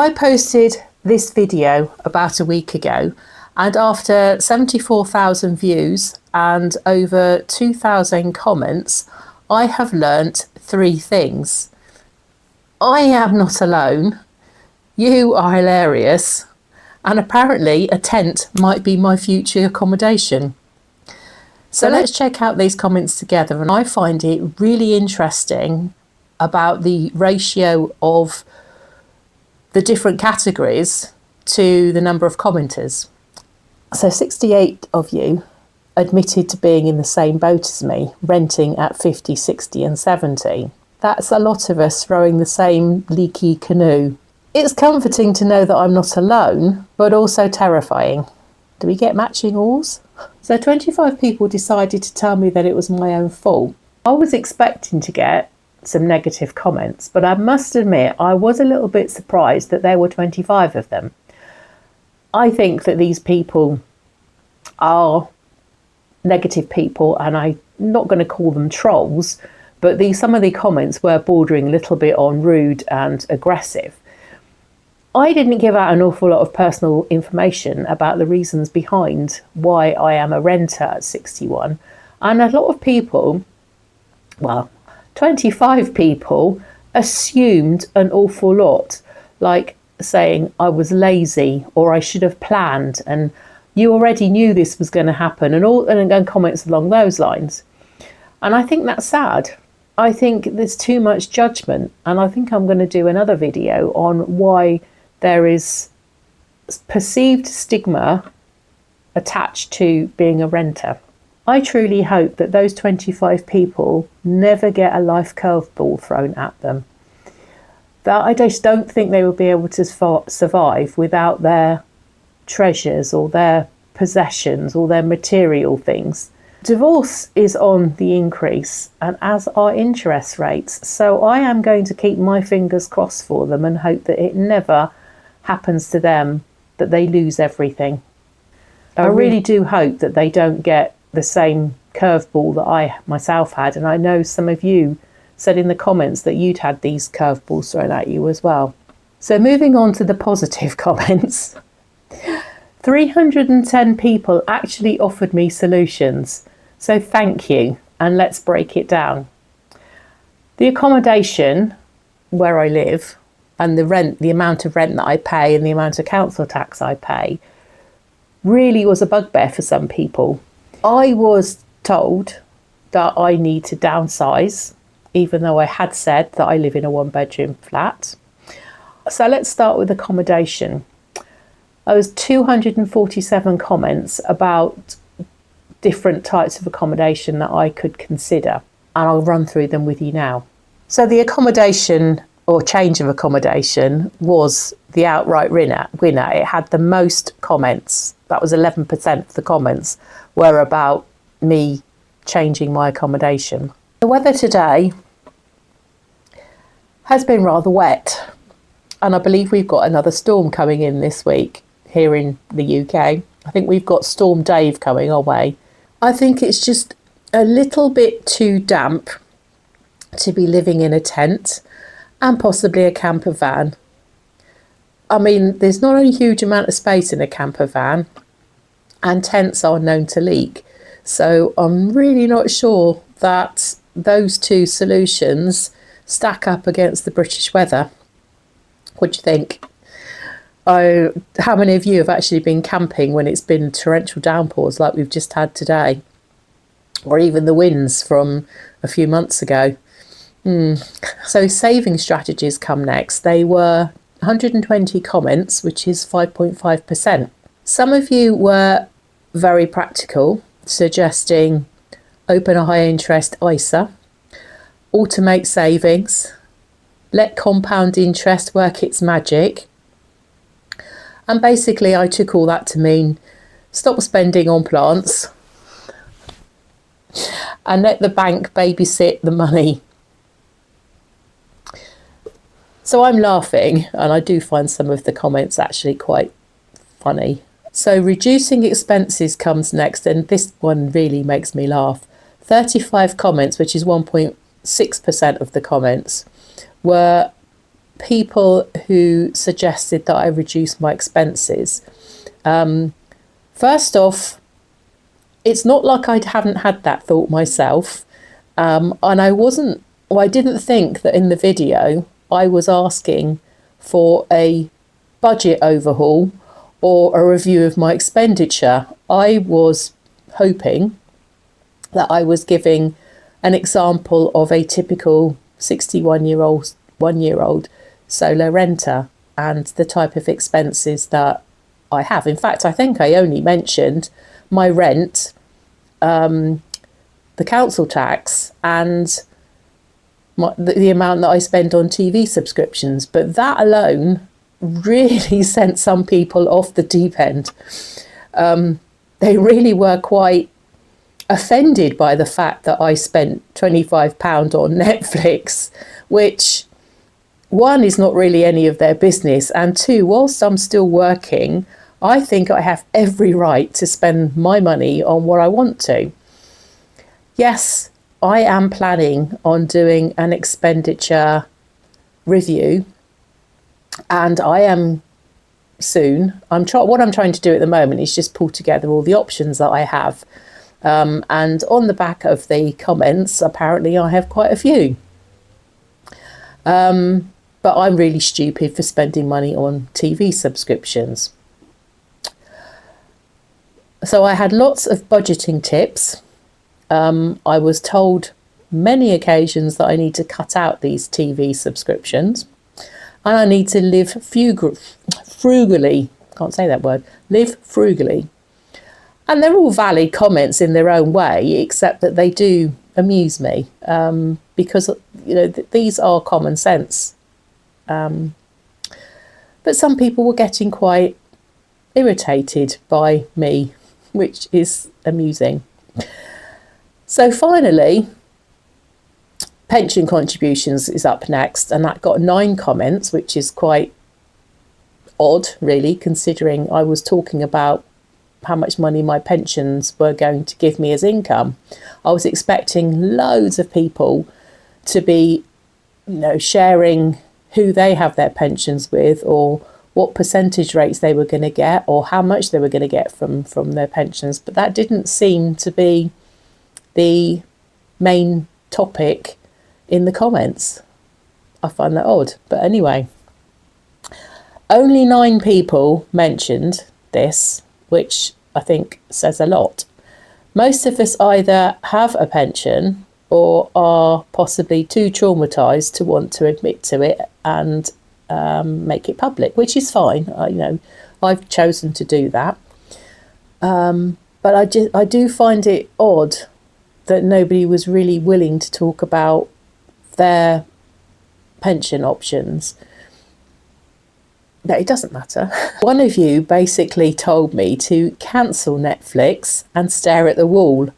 I posted this video about a week ago, and after 74,000 views and over 2,000 comments, I have learnt 3 things. I am not alone, you are hilarious, and apparently a tent might be my future accommodation. So let's check out these comments together, and I find it really interesting about the ratio of the different categories to the number of commenters. So 68 of you admitted to being in the same boat as me, renting at 50, 60 and 70. That's a lot of us rowing the same leaky canoe. It's comforting to know that I'm not alone, but also terrifying. Do we get matching oars? So 25 people decided to tell me that it was my own fault. I was expecting to get some negative comments, but I must admit I was a little bit surprised that there were 25 of them. I think that these people are negative people, and I'm not going to call them trolls, but some of the comments were bordering a little bit on rude and aggressive. I didn't give out an awful lot of personal information about the reasons behind why I am a renter at 61, and a lot of people, 25 people assumed an awful lot, like saying I was lazy or I should have planned and you already knew this was going to happen, and comments along those lines. And I think that's sad. I think there's too much judgment, and I think I'm going to do another video on why there is perceived stigma attached to being a renter. I truly hope that those 25 people never get a life curveball thrown at them. That I just don't think they will be able to survive without their treasures or their possessions or their material things. Divorce is on the increase, and as are interest rates, so I am going to keep my fingers crossed for them and hope that it never happens to them, that they lose everything. I really do hope that they don't get the same curveball that I myself had, and I know some of you said in the comments that you'd had these curveballs thrown at you as well. So moving on to the positive comments, 310 people actually offered me solutions, so thank you, and let's break it down. The accommodation where I live and the rent, the amount of rent that I pay and the amount of council tax I pay really was a bugbear for some people. I was told that I need to downsize, even though I had said that I live in a 1-bedroom flat. So let's start with accommodation. There was 247 comments about different types of accommodation that I could consider, and I'll run through them with you now. So the accommodation or change of accommodation was the outright winner. It had the most comments. That was 11% of the comments were about me changing my accommodation. The weather today has been rather wet, and I believe we've got another storm coming in this week here in the UK. I think we've got Storm Dave coming our way. I think it's just a little bit too damp to be living in a tent and possibly a camper van. I mean, there's not a huge amount of space in a camper van, and tents are known to leak. So I'm really not sure that those two solutions stack up against the British weather. What do you think? How many of you have actually been camping when it's been torrential downpours like we've just had today? Or even the winds from a few months ago? So saving strategies come next. They were 120 comments, which is 5.5%. Some of you were very practical, suggesting open a high interest ISA, automate savings, let compound interest work its magic. And basically I took all that to mean stop spending on plants and let the bank babysit the money. So I'm laughing, and I do find some of the comments actually quite funny. So reducing expenses comes next, and this one really makes me laugh. 35 comments, which is 1.6% of the comments, were people who suggested that I reduce my expenses. First off, it's not like I haven't had that thought myself. And I didn't think that in the video I was asking for a budget overhaul or a review of my expenditure. I was hoping that I was giving an example of a typical 61-year-old solo renter and the type of expenses that I have. In fact, I think I only mentioned my rent, the council tax, and the amount that I spend on TV subscriptions. But that alone really sent some people off the deep end. They really were quite offended by the fact that I spent £25 on Netflix, which, one, is not really any of their business, and two, whilst I'm still working, I think I have every right to spend my money on what I want to. Yes, I am planning on doing an expenditure review, and I am soon. What I'm trying to do at the moment is just pull together all the options that I have. And on the back of the comments, apparently I have quite a few. But I'm really stupid for spending money on TV subscriptions. So I had lots of budgeting tips. I was told many occasions that I need to cut out these TV subscriptions, and I need to live frugally. Can't say that word. Live frugally. And they're all valid comments in their own way, except that they do amuse me, because these are common sense. But some people were getting quite irritated by me, which is amusing. So finally, pension contributions is up next, and that got 9 comments, which is quite odd, really, considering I was talking about how much money my pensions were going to give me as income. I was expecting loads of people to be, sharing who they have their pensions with, or what percentage rates they were going to get, or how much they were going to get from their pensions. But that didn't seem to be the main topic in the comments. I find that odd. But anyway, only 9 people mentioned this, which I think says a lot. Most of us either have a pension or are possibly too traumatised to want to admit to it and make it public, which is fine. I've chosen to do that. But I do find it odd that nobody was really willing to talk about their pension options. But it doesn't matter. One of you basically told me to cancel Netflix and stare at the wall.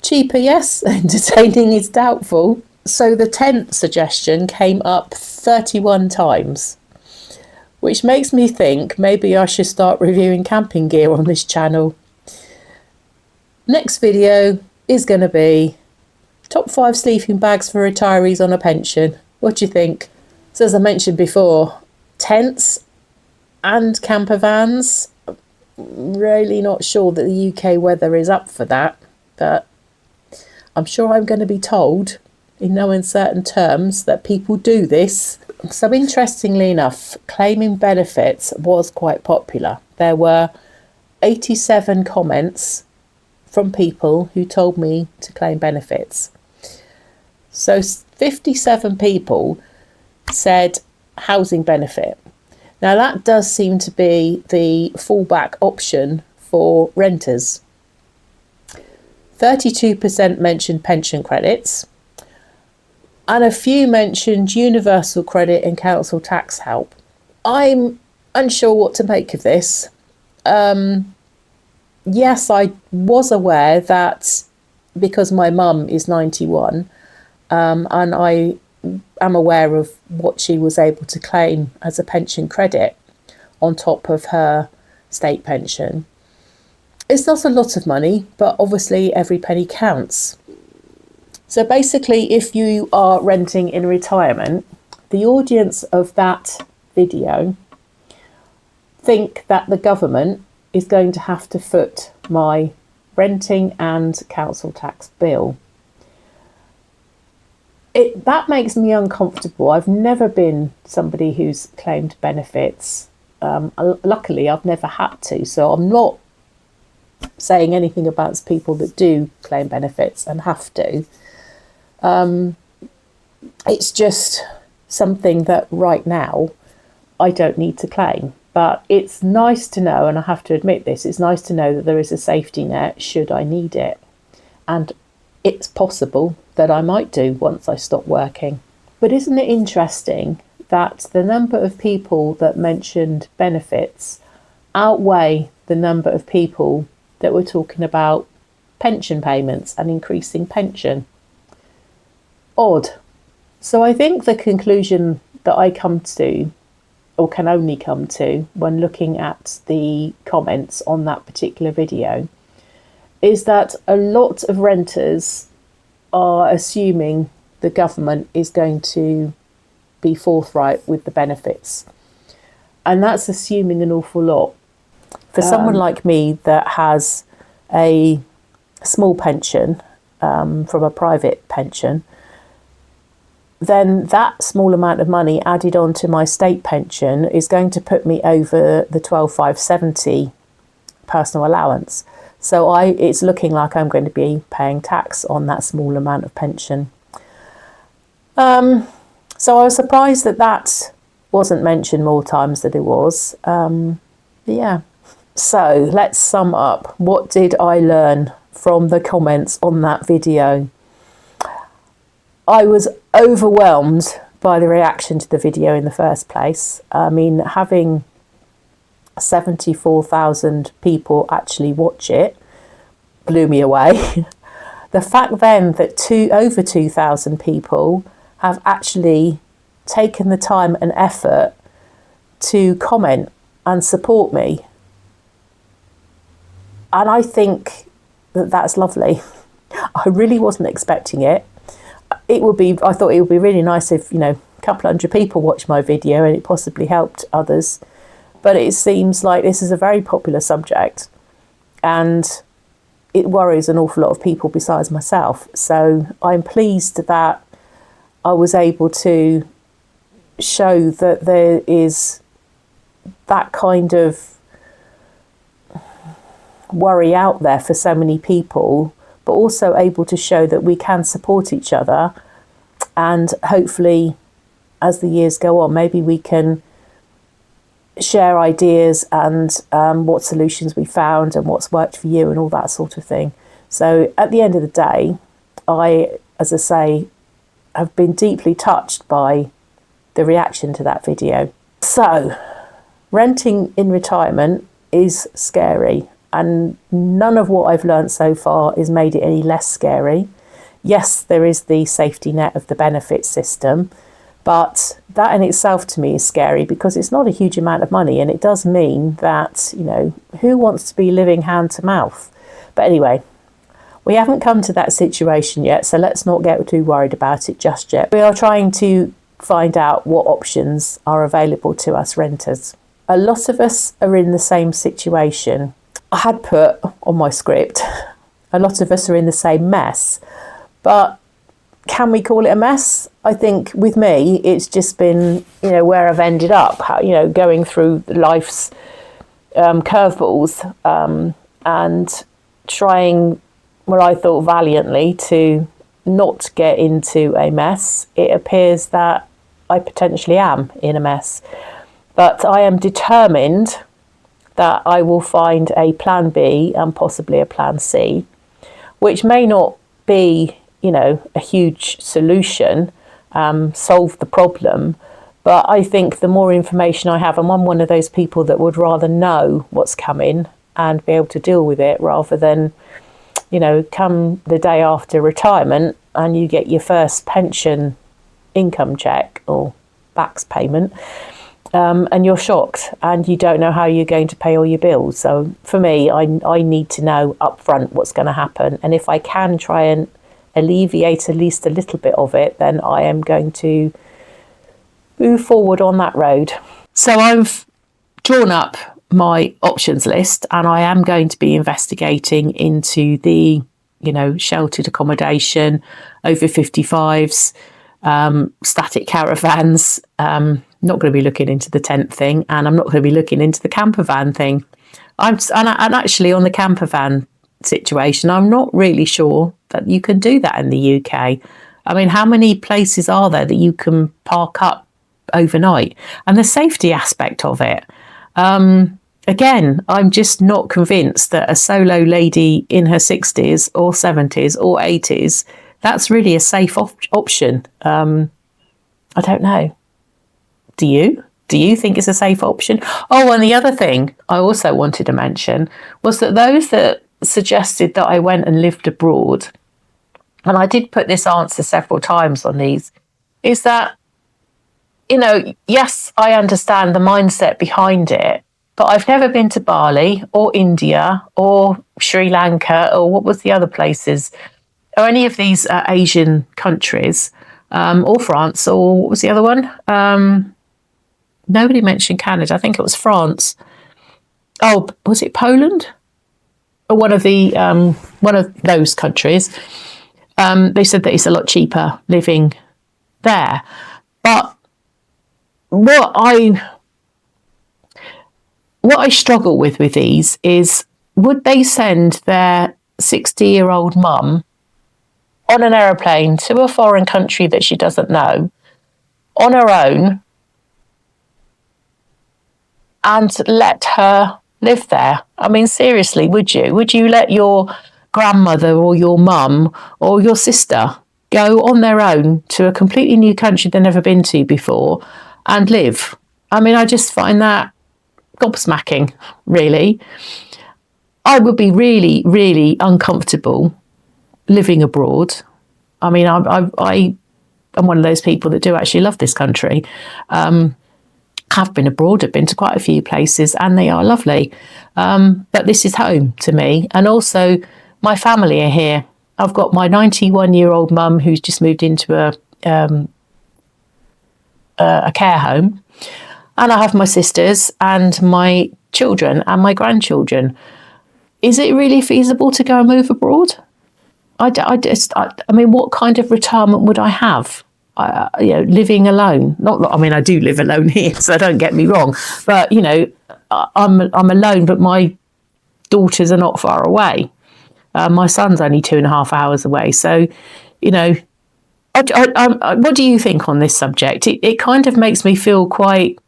Cheaper, yes. Entertaining is doubtful. So the tent suggestion came up 31 times, which makes me think maybe I should start reviewing camping gear on this channel. Next video is going to be top 5 sleeping bags for retirees on a pension. What do you think? So as I mentioned before, tents and camper vans, really not sure that the UK weather is up for that, but I'm sure I'm going to be told in no uncertain terms that people do this. So interestingly enough, claiming benefits was quite popular. There were 87 comments from people who told me to claim benefits. So 57 people said housing benefit. Now that does seem to be the fallback option for renters. 32% mentioned pension credits, and a few mentioned universal credit and council tax help. I'm unsure what to make of this. Yes, I was aware that because my mum is 91, and I am aware of what she was able to claim as a pension credit on top of her state pension. It's not a lot of money, but obviously every penny counts. So basically, if you are renting in retirement, the audience of that video think that the government is going to have to foot my renting and council tax bill. That makes me uncomfortable. I've never been somebody who's claimed benefits. Luckily, I've never had to, so I'm not saying anything about people that do claim benefits and have to. It's just something that right now I don't need to claim. But it's nice to know, and I have to admit this, it's nice to know that there is a safety net should I need it. And it's possible that I might do once I stop working. But isn't it interesting that the number of people that mentioned benefits outweigh the number of people that were talking about pension payments and increasing pension? Odd. So I think the conclusion that I come to, or can only come to, when looking at the comments on that particular video, is that a lot of renters are assuming the government is going to be forthright with the benefits. And that's assuming an awful lot. For someone like me that has a small pension from a private pension, then that small amount of money added on to my state pension is going to put me over the 12,570 personal allowance. So it's looking like I'm going to be paying tax on that small amount of pension. So I was surprised that that wasn't mentioned more times than it was. Yeah. So let's sum up. What did I learn from the comments on that video? I was overwhelmed by the reaction to the video in the first place. I mean, having 74,000 people actually watch it blew me away. The fact then that over 2,000 people have actually taken the time and effort to comment and support me. And I think that that's lovely. I really wasn't expecting it. I thought it would be really nice if, a couple hundred people watched my video and it possibly helped others. But it seems like this is a very popular subject and it worries an awful lot of people besides myself. So I'm pleased that I was able to show that there is that kind of worry out there for so many people, but also able to show that we can support each other. And hopefully, as the years go on, maybe we can share ideas and what solutions we found and what's worked for you and all that sort of thing. So at the end of the day, I, as I say, have been deeply touched by the reaction to that video. So, renting in retirement is scary, and none of what I've learned so far has made it any less scary. Yes, there is the safety net of the benefit system, but that in itself to me is scary because it's not a huge amount of money, and it does mean that, who wants to be living hand to mouth? But anyway, we haven't come to that situation yet, so let's not get too worried about it just yet. We are trying to find out what options are available to us renters. A lot of us are in the same situation. I had put on my script, a lot of us are in the same mess, but can we call it a mess? I think with me, it's just been, where I've ended up, going through life's curveballs and trying, what I thought valiantly, to not get into a mess. It appears that I potentially am in a mess, but I am determined that I will find a plan B and possibly a plan C, which may not be, a huge solution, solve the problem. But I think the more information I have, and I'm one of those people that would rather know what's coming and be able to deal with it rather than, come the day after retirement and you get your first pension income check or bax payment, and you're shocked and you don't know how you're going to pay all your bills. So for me, I need to know upfront what's going to happen. And if I can try and alleviate at least a little bit of it, then I am going to move forward on that road. So I've drawn up my options list, and I am going to be investigating into the, sheltered accommodation, over 55s, static caravans. Not going to be looking into the tent thing, and I'm not going to be looking into the camper van thing. And actually on the camper van situation, I'm not really sure that you can do that in the UK. I mean, how many places are there that you can park up overnight? And the safety aspect of it. Again, I'm just not convinced that a solo lady in her 60s or 70s or 80s, that's really a safe option. I don't know. Do you? Do you think it's a safe option? Oh, and the other thing I also wanted to mention was that those that suggested that I went and lived abroad, and I did put this answer several times on these, is that, yes, I understand the mindset behind it, but I've never been to Bali or India or Sri Lanka or what was the other places, or any of these Asian countries, or France, or what was the other one? Nobody mentioned Canada. I think it was France. Oh, was it Poland? Or one of those countries. They said that it's a lot cheaper living there. But what I struggle with these is, would they send their 60-year-old mum on an aeroplane to a foreign country that she doesn't know on her own and let her live there? I mean, seriously, would you? Would you let your grandmother or your mum or your sister go on their own to a completely new country they've never been to before and live? I mean, I just find that gobsmacking, really. I would be really, really uncomfortable living abroad. I mean, I am one of those people that do actually love this country. Have been abroad, I've been to quite a few places, and they are lovely. But this is home to me. And also, my family are here. I've got my 91-year-old mum who's just moved into a care home. And I have my sisters and my children and my grandchildren. Is it really feasible to go and move abroad? I mean, what kind of retirement would I have? Living alone. Not that, I mean, I do live alone here, so don't get me wrong. But I'm alone, but my daughters are not far away. My son's only 2.5 hours away. So, what do you think on this subject? It kind of makes me feel quite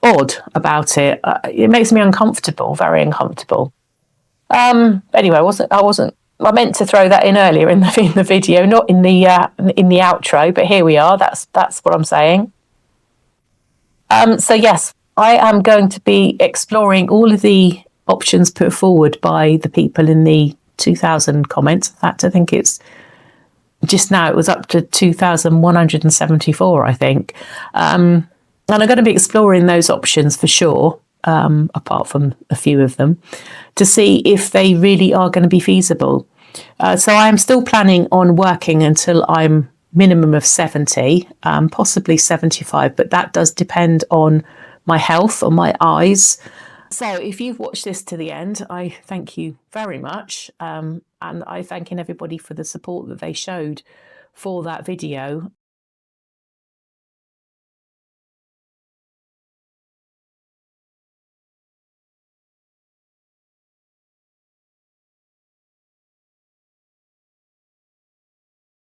odd about it. It makes me uncomfortable, very uncomfortable. Anyway, I meant to throw that in earlier in the video, not in the outro, but here we are. That's what I'm saying. So yes, I am going to be exploring all of the options put forward by the people in the 2,000 comments. In fact, I think it's just now it was up to 2,174, I think. And I'm going to be exploring those options for sure, apart from a few of them, to see if they really are going to be feasible. So I'm still planning on working until I'm minimum of 70, possibly 75, but that does depend on my health, on my eyes. So if you've watched this to the end, I thank you very much. And I thank everybody for the support that they showed for that video.